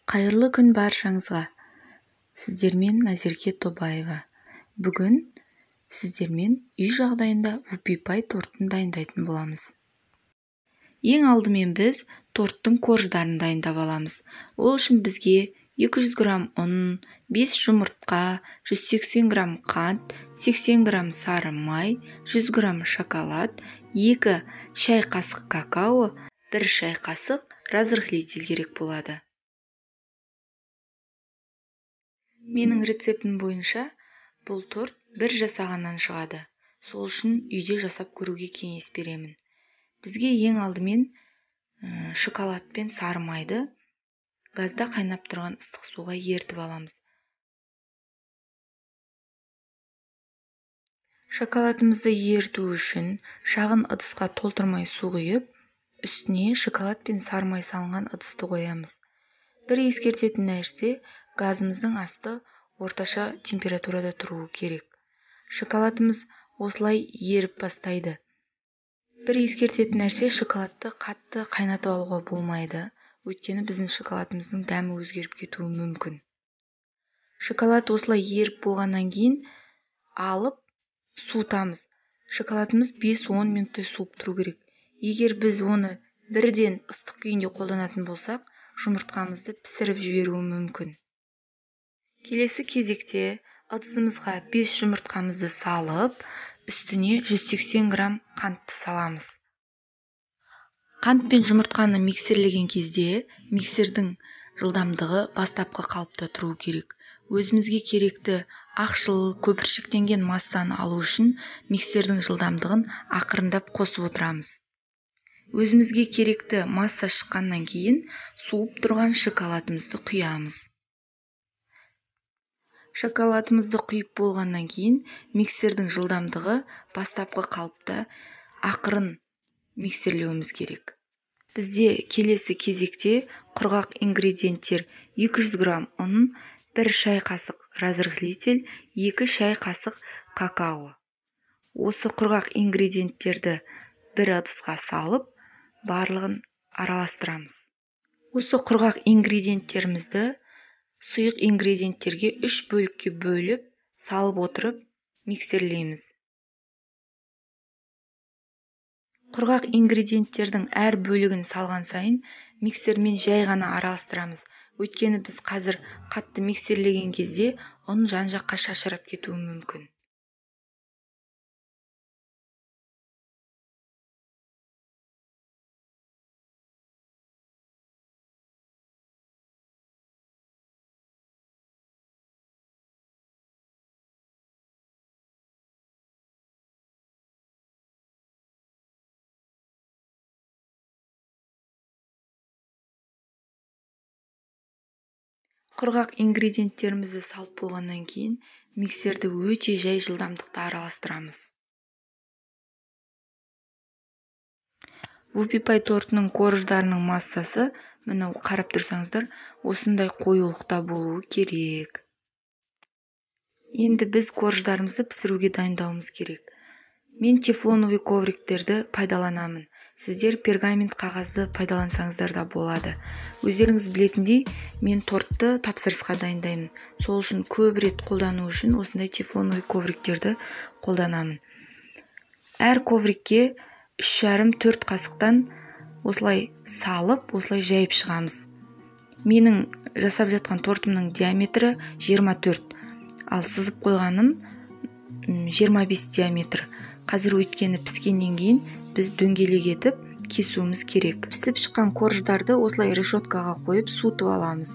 Қайырлы күн баршаңызға. Сіздермен Назерке Тобаева. Бүгін сіздермен үй жағдайында вупипай тортын дайындайтын боламыз. Ең алдымен біз торттың корждарын дайындап аламыз. Ол үшін бізге 200 грамм ұн, 5 жұмыртқа, 180 грамм қант, 80 грамм сары май, 100 грамм шоколад, 2 шай қасық какао, 1 шай қасық разрыхлитель керек болады. Менің рецептім бойынша бұл торт бір жасағаннан шығады. Сол үшін үйде жасап көруге кеңес беремін. Бізге ең алдымен шоколад пен сары майды газда қайнап тұрған ыстық суға ертіп аламыз. Шоколадымызды ерту үшін шағын ыдысқа толтырмай су құйып, үстіне шоколад пен сары май салынған ыдысты қоямыз. Бір ескертетін нәрсе, газымыздың асты орташа температурада тұруы керек. Шоколадымыз осылай еріп бастайды. Бір ескертетін нәрсе, шоколадты қатты қайнатып алуға болмайды, өйткені біздің шоколадымыздың дәмі өзгеріп кетуі мүмкін. Шоколад осылай еріп болғаннан кейін алып суытамыз. Шоколадымыз 5-10 минуттай суып тұру керек. Егер біз оны бірден ыстық күйінде қолданатын болсақ, жұмыртқамызды пісіріп жіберуі мүмкін. Келесі кезекте ыдысымызға 5 жұмыртқамызды салып, үстіне 180 грамм қантты саламыз. Қант пен жұмыртқаны миксерлеген кезде миксердің жылдамдығы бастапқы қалыпта тұру керек. Өзімізге керекті ақшыл көпіршіктенген массаны алу үшін миксердің жылдамдығын ақырындап қосып отырамыз. Өзімізге керекті масса шыққаннан кейін суып тұрған шоколадымызды құямыз. Шоколадымызды құйып болғаннан кейін миксердің жылдамдығы бастапқы қалыпта ақырын миксерлеуіміз керек. Бізде келесі кезекте құрғақ ингредиенттер 200 грамм ұн, 1 шай қасық разрыхлитель, 2 шай қасық какао. Осы құрғақ ингредиенттерді бір ыдысқа салып, барлығын араластырамыз. Осы құрғақ ингредиенттерімізді сұйық ингредиенттерге 3 бөлікке бөліп, салып отырып, миксерлейміз. Құрғақ ингредиенттердің әр бөлігін салған сайын миксермен жай ғана араластырамыз. Өйткені біз қазір қатты миксерлеген кезде ұн жан-жаққа шашырап кетуі мүмкін. Құрғақ ингредиенттерімізді салып болғаннан кейін миксерді өте жай жылдамдықта араластырамыз. Вупипай тортының корждарының массасы, міне қарап тұрсаңыздар, осындай қоюлықта болуы керек. Енді біз корждарымызды пісіруге дайындауымыз керек. Мен тефлоновый ковриктерді пайдаланамын. Сіздер пергамент қағазды пайдалансаңыздар да болады. Өздеріңіз білетіндей, мен тортты тапсырысқа дайындаймын. Сол үшін көп рет қолдану үшін осындай тефлоновый ковриктерді қолданамын. Әр коврикке 3,5-4 қасықтан осылай салып, осылай жайып шығамыз. Менің жасап жатқан тортымның диаметрі 24, ал сызып қойғаным 25 диаметр. Қазір өйткені піскеннен кейін біз дөңгелек етіп кесуіміз керек. Пісіп шыққан корждарды осылай решеткаға қойып суытып аламыз.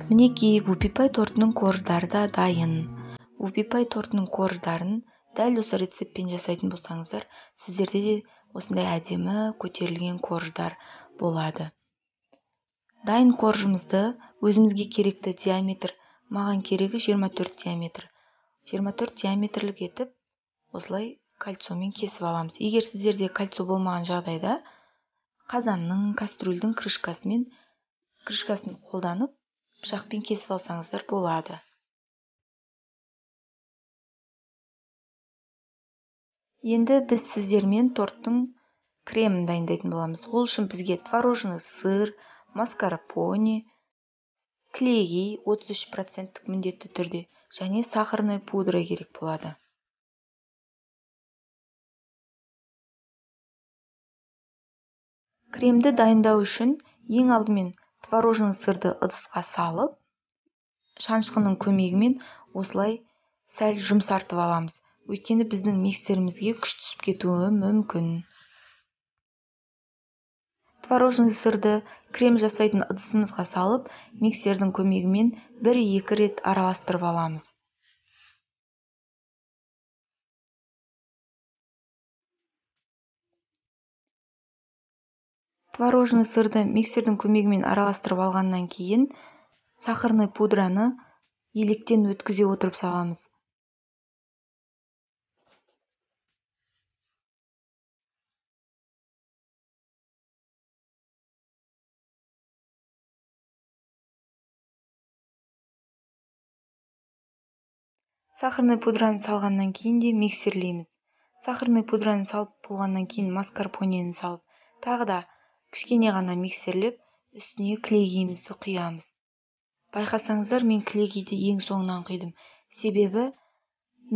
Мінекей вупипай тортының корждары да дайын. Вупипай тортының корждарын дәл осы рецептпен жасайтын болсаңыздар, сіздерде де осындай әдемі көтерілген корждар болады. Дайын коржымызды өзімізге керекті диаметр, маған керегі 24 диаметр. 24 диаметрлік етіп осылай кольцомен кесіп аламыз. Егер сіздерде кольцо болмаған жағдайда, қазанның, кастрюльдің крышкасын қолданып, пышақпен кесіп алсаңыздар болады. Енді біз сіздермен торттың кремін дайындайтын боламыз. Ол үшін бізге творожный сыр, маскарпоне, клейгей 33% міндетті түрде және сахарный пудра керек болады. Кремді дайындау үшін ең алдымен творожный сырды ыдысқа салып, шанышқының көмегімен осылай сәл жұмсартып аламыз. Өйткені біздің миксерімізге күш түсіп кетуі мүмкін. Творожный сырды крем жасайтын ыдысымызға салып, миксердің көмегімен 1-2 рет араластырып аламыз. Творожный сырды миксердің көмегімен араластырып алғаннан кейін, сахарный пудраны електен өткізе отырып саламыз. Сахарный пудраны салғаннан кейін де миксерлейміз. Сахарный пудраны салып болғаннан кейін маскарпонені салып, тағы да кішкене ғана миксерлеп, үстіне клейгейімізді құямыз. Байқасаңыздар, мен клейгейді ең соңынан құйдым. Себебі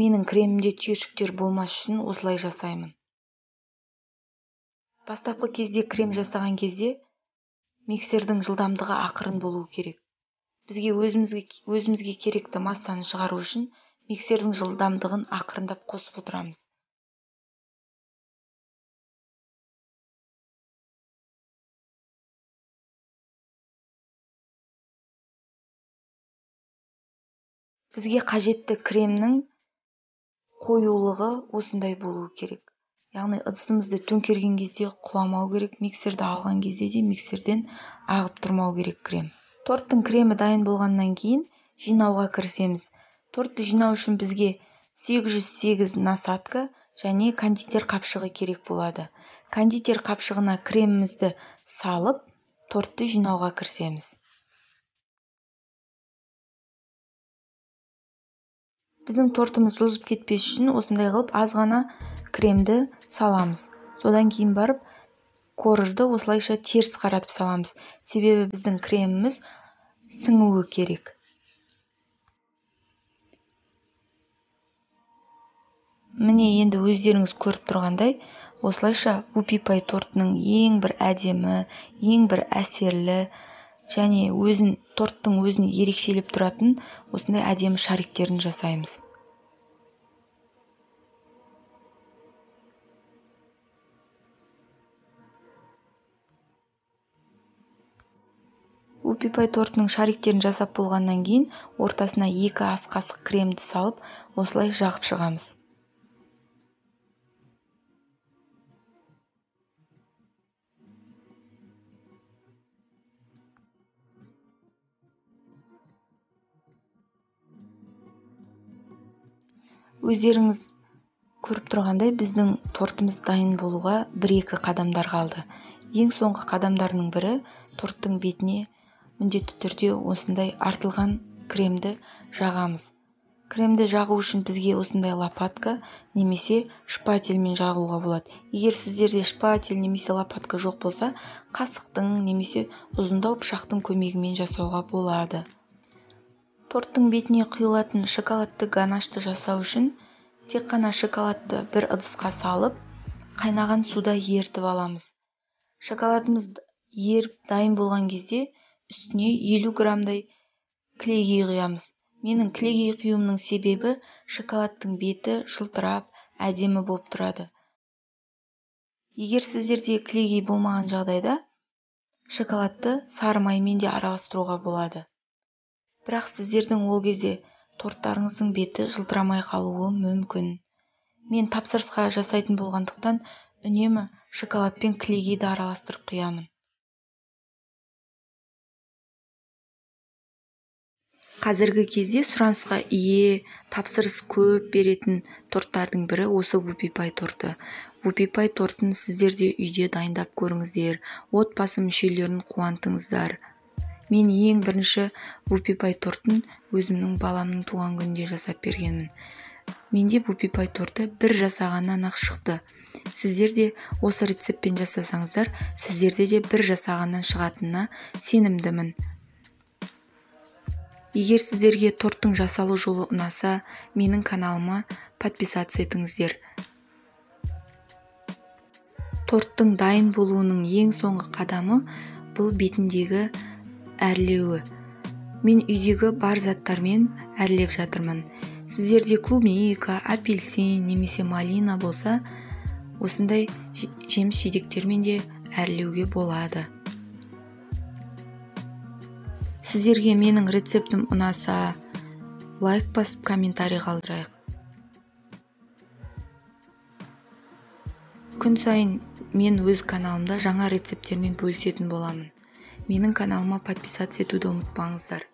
менің кремімде түйіршіктер болмас үшін осылай жасаймын. Бастапқы кезде крем жасаған кезде миксердің жылдамдығы ақырын болуы керек. Бізге өзімізге керекті массаны шығару үшін миксердің жылдамдығын ақырындап қосып отырамыз. Бізге қажетті кремнің қоюлығы осындай болуы керек. Яғни ыдысымызды төңкерген кезде құламау керек, миксерді алған кезде де миксерден ағып тұрмау керек крем. Торттың кремі дайын болғаннан кейін жинауға кірісеміз. Тортты жинау үшін бізге 808 насадка және кондитер қапшығы керек болады. Кондитер қапшығына кремімізді салып, тортты жинауға кірісеміз. Біздің тортымыз жылжып кетпес үшін осындай қылып аз ғана кремді саламыз. Содан кейін барып коржды осылайша теріс қаратып саламыз. Себебі біздің креміміз сіңуі керек. Міне енді өздеріңіз көріп тұрғандай, осылайша Whoopie Pie тортының ең бір әдемі, ең бір әсерлі және торттың өзін ерекшелеп тұратын осындай әдемі шариктерін жасаймыз. Whoopie Pie тортының шариктерін жасап болғаннан кейін ортасына 2 ас қасық кремді салып, осылай жағып шығамыз. Өздеріңіз көріп тұрғандай, біздің тортымыз дайын болуға 1-2 қадамдар қалды. Ең соңғы қадамдарының бірі торттың бетіне міндетті түрде осындай артылған кремді жағамыз. Кремді жағу үшін бізге осындай лопатка немесе шпательмен жағуға болады. Егер сіздерде шпатель немесе лопатка жоқ болса, қасықтың немесе ұзындау пышақтың көмегімен жасауға болады. Торттың бетіне құйылатын шоколадты ганашты жасау үшін тек қана шоколадты бір ыдысқа салып, қайнаған суда ерітіп аламыз. Шоколадымыз еріп дайын болған кезде үстіне 50 граммдай клейгей құямыз. Менің клейгей құюымның себебі шоколадтың беті жылтырап, әдемі болып тұрады. Егер сіздерде клейгей болмаған жағдайда, шоколадты сары маймен де араластыруға болады. Бірақ сіздердің ол кезде торттарыңыздың беті жылтырамай қалуы мүмкін. Мен тапсырысқа жасайтын болғандықтан үнемі шоколадпен клейгейді араластырып құямын. Қазіргі кезде сұранысқа ие, тапсырыс көп беретін торттардың бірі осы Whoopie Pie торты. Whoopie Pie тортын сіздер де үйде дайындап көріңіздер, отбасы мүшелерін қуантыңыздар. Мен ең бірінші Whoopie Pie тортын өзімнің баламның туған күнінде жасап бергенмін. Менде Whoopie Pie торты бір жасағаннан ақ шықты. Сіздер де осы рецептпен жасасаңыздар, сіздерде де бір жасағаннан шығатынына сенімдімін. Егер сіздерге торттың жасалу жолы ұнаса, менің каналыма подписаться етіңіздер. Торттың дайын болуының ең соңғы қадамы бұл бетіндегі әрлеуі. Мен үйдегі бар заттармен әрлеп жатырмын. Сіздерде клубника, апельсин немесе малина болса, осындай жеміс-жидектермен де әрлеуге болады. Сіздерге менің рецептім ұнаса, лайк басып комментарий қалдырайық. Күн сайын мен өз каналымда жаңа рецепттермен бөлісетін боламын. Менің каналыма подписаться етуді ұмытпаңыздар.